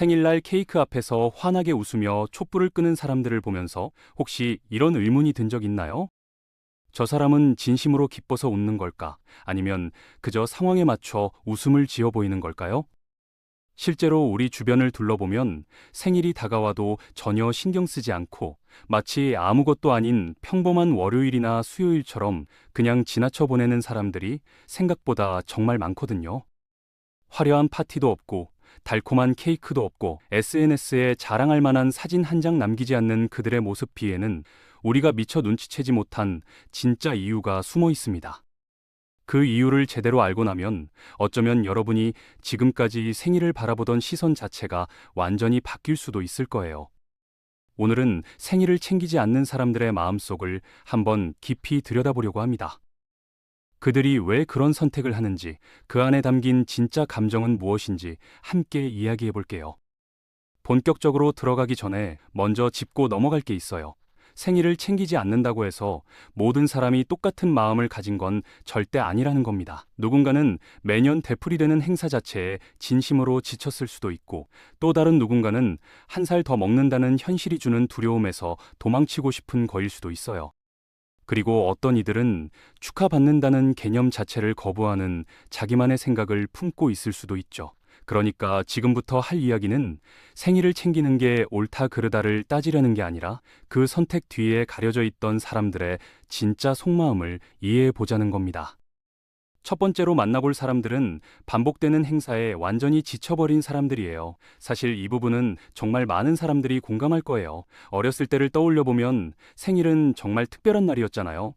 생일날 케이크 앞에서 환하게 웃으며 촛불을 끄는 사람들을 보면서 혹시 이런 의문이 든 적 있나요? 저 사람은 진심으로 기뻐서 웃는 걸까? 아니면 그저 상황에 맞춰 웃음을 지어 보이는 걸까요? 실제로 우리 주변을 둘러보면 생일이 다가와도 전혀 신경 쓰지 않고 마치 아무것도 아닌 평범한 월요일이나 수요일처럼 그냥 지나쳐 보내는 사람들이 생각보다 정말 많거든요. 화려한 파티도 없고 달콤한 케이크도 없고 SNS에 자랑할 만한 사진 한 장 남기지 않는 그들의 모습 뒤에는 우리가 미처 눈치채지 못한 진짜 이유가 숨어 있습니다. 그 이유를 제대로 알고 나면 어쩌면 여러분이 지금까지 생일을 바라보던 시선 자체가 완전히 바뀔 수도 있을 거예요. 오늘은 생일을 챙기지 않는 사람들의 마음속을 한번 깊이 들여다보려고 합니다. 그들이 왜 그런 선택을 하는지, 그 안에 담긴 진짜 감정은 무엇인지 함께 이야기해 볼게요. 본격적으로 들어가기 전에 먼저 짚고 넘어갈 게 있어요. 생일을 챙기지 않는다고 해서 모든 사람이 똑같은 마음을 가진 건 절대 아니라는 겁니다. 누군가는 매년 되풀이되는 행사 자체에 진심으로 지쳤을 수도 있고, 또 다른 누군가는 한 살 더 먹는다는 현실이 주는 두려움에서 도망치고 싶은 거일 수도 있어요. 그리고 어떤 이들은 축하받는다는 개념 자체를 거부하는 자기만의 생각을 품고 있을 수도 있죠. 그러니까 지금부터 할 이야기는 생일을 챙기는 게 옳다 그르다를 따지려는 게 아니라 그 선택 뒤에 가려져 있던 사람들의 진짜 속마음을 이해해 보자는 겁니다. 첫 번째로 만나볼 사람들은 반복되는 행사에 완전히 지쳐버린 사람들이에요. 사실 이 부분은 정말 많은 사람들이 공감할 거예요. 어렸을 때를 떠올려 보면 생일은 정말 특별한 날이었잖아요.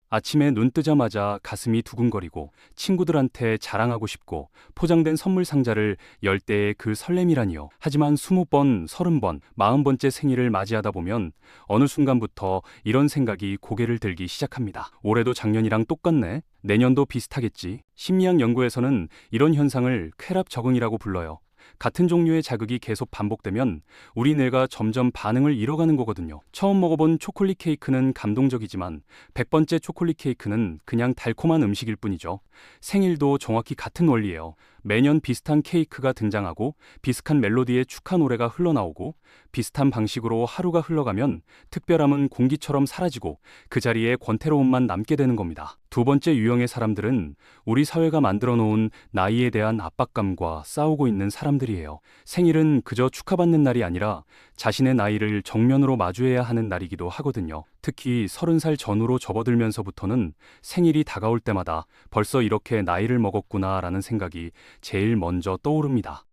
아침에 눈 뜨자마자 가슴이 두근거리고 친구들한테 자랑하고 싶고 포장된 선물 상자를 열 때의 그 설렘이라니요. 하지만 20번, 30번, 40번째 생일을 맞이하다 보면 어느 순간부터 이런 생각이 고개를 들기 시작합니다. 올해도 작년이랑 똑같네. 내년도 비슷하겠지. 심리학 연구에서는 이런 현상을 쾌락 적응이라고 불러요. 같은 종류의 자극이 계속 반복되면 우리 뇌가 점점 반응을 잃어가는 거거든요. 처음 먹어본 초콜릿 케이크는 감동적이지만 100번째 초콜릿 케이크는 그냥 달콤한 음식일 뿐이죠. 생일도 정확히 같은 원리예요. 매년 비슷한 케이크가 등장하고 비슷한 멜로디의 축하 노래가 흘러나오고 비슷한 방식으로 하루가 흘러가면 특별함은 공기처럼 사라지고 그 자리에 권태로움만 남게 되는 겁니다. 두 번째 유형의 사람들은 우리 사회가 만들어 놓은 나이에 대한 압박감과 싸우고 있는 사람들이에요. 생일은 그저 축하받는 날이 아니라 자신의 나이를 정면으로 마주해야 하는 날이기도 하거든요. 특히 30살 전후로 접어들면서부터는 생일이 다가올 때마다 벌써 이렇게 나이를 먹었구나라는 생각이 제일 먼저 떠오릅니다.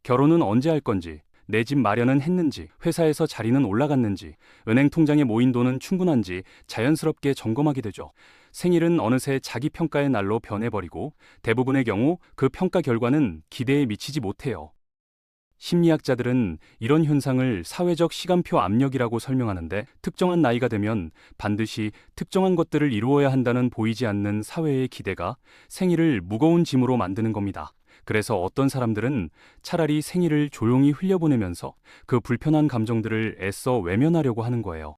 결혼은 언제 할 건지, 내 집 마련은 했는지, 회사에서 자리는 올라갔는지, 은행 통장에 모인 돈은 충분한지 자연스럽게 점검하게 되죠. 생일은 어느새 자기 평가의 날로 변해버리고 대부분의 경우 그 평가 결과는 기대에 미치지 못해요. 심리학자들은 이런 현상을 사회적 시간표 압력이라고 설명하는데, 특정한 나이가 되면 반드시 특정한 것들을 이루어야 한다는 보이지 않는 사회의 기대가 생일을 무거운 짐으로 만드는 겁니다. 그래서 어떤 사람들은 차라리 생일을 조용히 흘려보내면서 그 불편한 감정들을 애써 외면하려고 하는 거예요.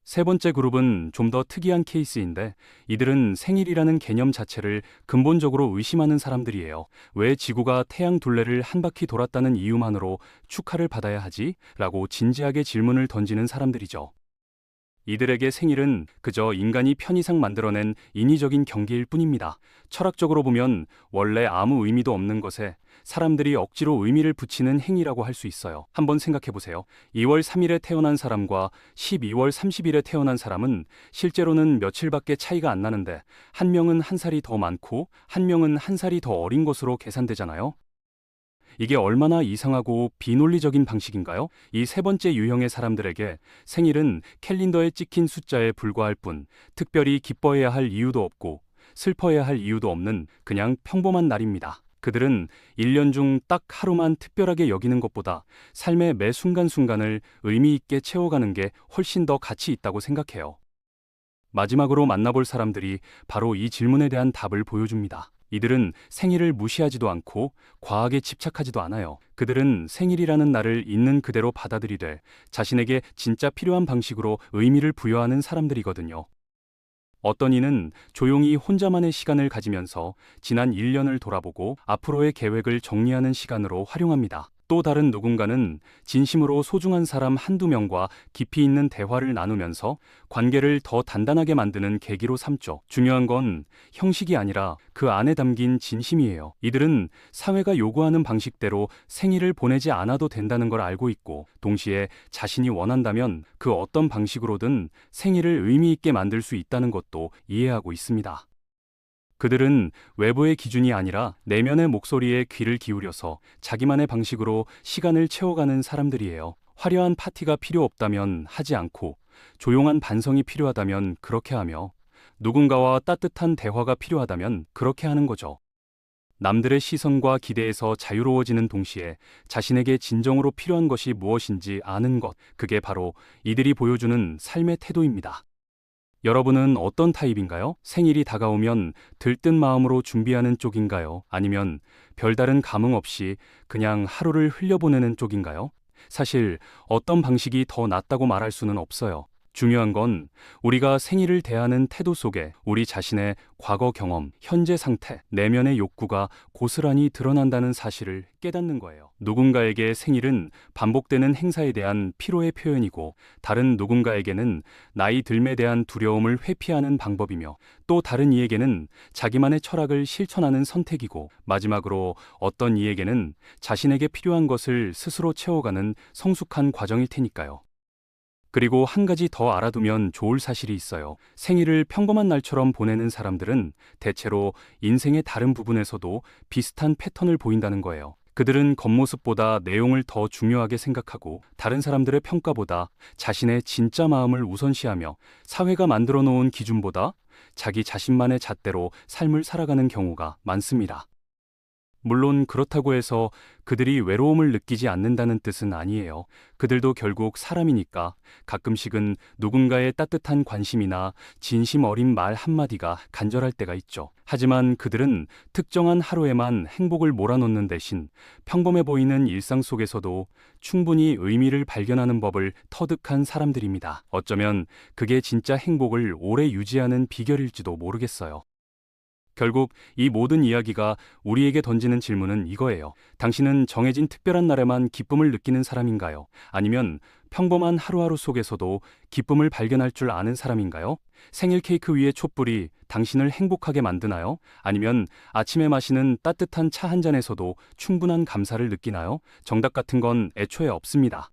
세 번째 그룹은 좀 더 특이한 케이스인데, 이들은 생일이라는 개념 자체를 근본적으로 의심하는 사람들이에요. 왜 지구가 태양 둘레를 한 바퀴 돌았다는 이유만으로 축하를 받아야 하지? 라고 진지하게 질문을 던지는 사람들이죠. 이들에게 생일은 그저 인간이 편의상 만들어낸 인위적인 경계일 뿐입니다. 철학적으로 보면 원래 아무 의미도 없는 것에 사람들이 억지로 의미를 붙이는 행위라고 할 수 있어요. 한번 생각해 보세요. 2월 3일에 태어난 사람과 12월 30일에 태어난 사람은 실제로는 며칠밖에 차이가 안 나는데, 한 명은 한 살이 더 많고 한 명은 한 살이 더 어린 것으로 계산되잖아요. 이게 얼마나 이상하고 비논리적인 방식인가요? 이 세 번째 유형의 사람들에게 생일은 캘린더에 찍힌 숫자에 불과할 뿐, 특별히 기뻐해야 할 이유도 없고 슬퍼해야 할 이유도 없는 그냥 평범한 날입니다. 그들은 1년 중 딱 하루만 특별하게 여기는 것보다 삶의 매 순간순간을 의미 있게 채워가는 게 훨씬 더 가치 있다고 생각해요. 마지막으로 만나볼 사람들이 바로 이 질문에 대한 답을 보여줍니다. 이들은 생일을 무시하지도 않고 과하게 집착하지도 않아요. 그들은 생일이라는 날을 있는 그대로 받아들이되 자신에게 진짜 필요한 방식으로 의미를 부여하는 사람들이거든요. 어떤 이는 조용히 혼자만의 시간을 가지면서 지난 1년을 돌아보고 앞으로의 계획을 정리하는 시간으로 활용합니다. 또 다른 누군가는 진심으로 소중한 사람 한두 명과 깊이 있는 대화를 나누면서 관계를 더 단단하게 만드는 계기로 삼죠. 중요한 건 형식이 아니라 그 안에 담긴 진심이에요. 이들은 사회가 요구하는 방식대로 생일을 보내지 않아도 된다는 걸 알고 있고, 동시에 자신이 원한다면 그 어떤 방식으로든 생일을 의미 있게 만들 수 있다는 것도 이해하고 있습니다. 그들은 외부의 기준이 아니라 내면의 목소리에 귀를 기울여서 자기만의 방식으로 시간을 채워가는 사람들이에요. 화려한 파티가 필요 없다면 하지 않고, 조용한 반성이 필요하다면 그렇게 하며, 누군가와 따뜻한 대화가 필요하다면 그렇게 하는 거죠. 남들의 시선과 기대에서 자유로워지는 동시에 자신에게 진정으로 필요한 것이 무엇인지 아는 것, 그게 바로 이들이 보여주는 삶의 태도입니다. 여러분은 어떤 타입인가요? 생일이 다가오면 들뜬 마음으로 준비하는 쪽인가요? 아니면 별다른 감흥 없이 그냥 하루를 흘려보내는 쪽인가요? 사실 어떤 방식이 더 낫다고 말할 수는 없어요. 중요한 건 우리가 생일을 대하는 태도 속에 우리 자신의 과거 경험, 현재 상태, 내면의 욕구가 고스란히 드러난다는 사실을 깨닫는 거예요. 누군가에게 생일은 반복되는 행사에 대한 피로의 표현이고, 다른 누군가에게는 나이 들에 대한 두려움을 회피하는 방법이며, 또 다른 이에게는 자기만의 철학을 실천하는 선택이고, 마지막으로 어떤 이에게는 자신에게 필요한 것을 스스로 채워가는 성숙한 과정일 테니까요. 그리고 한 가지 더 알아두면 좋을 사실이 있어요. 생일을 평범한 날처럼 보내는 사람들은 대체로 인생의 다른 부분에서도 비슷한 패턴을 보인다는 거예요. 그들은 겉모습보다 내용을 더 중요하게 생각하고, 다른 사람들의 평가보다 자신의 진짜 마음을 우선시하며, 사회가 만들어 놓은 기준보다 자기 자신만의 잣대로 삶을 살아가는 경우가 많습니다. 물론 그렇다고 해서 그들이 외로움을 느끼지 않는다는 뜻은 아니에요. 그들도 결국 사람이니까 가끔씩은 누군가의 따뜻한 관심이나 진심 어린 말 한마디가 간절할 때가 있죠. 하지만 그들은 특정한 하루에만 행복을 몰아넣는 대신 평범해 보이는 일상 속에서도 충분히 의미를 발견하는 법을 터득한 사람들입니다. 어쩌면 그게 진짜 행복을 오래 유지하는 비결일지도 모르겠어요. 결국 이 모든 이야기가 우리에게 던지는 질문은 이거예요. 당신은 정해진 특별한 날에만 기쁨을 느끼는 사람인가요? 아니면 평범한 하루하루 속에서도 기쁨을 발견할 줄 아는 사람인가요? 생일 케이크 위의 촛불이 당신을 행복하게 만드나요? 아니면 아침에 마시는 따뜻한 차 한 잔에서도 충분한 감사를 느끼나요? 정답 같은 건 애초에 없습니다.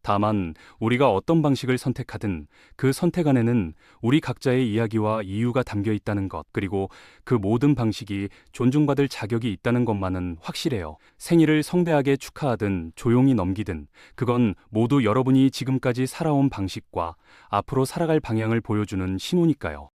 다만 우리가 어떤 방식을 선택하든 그 선택 안에는 우리 각자의 이야기와 이유가 담겨 있다는 것, 그리고 그 모든 방식이 존중받을 자격이 있다는 것만은 확실해요. 생일을 성대하게 축하하든 조용히 넘기든 그건 모두 여러분이 지금까지 살아온 방식과 앞으로 살아갈 방향을 보여주는 신호니까요.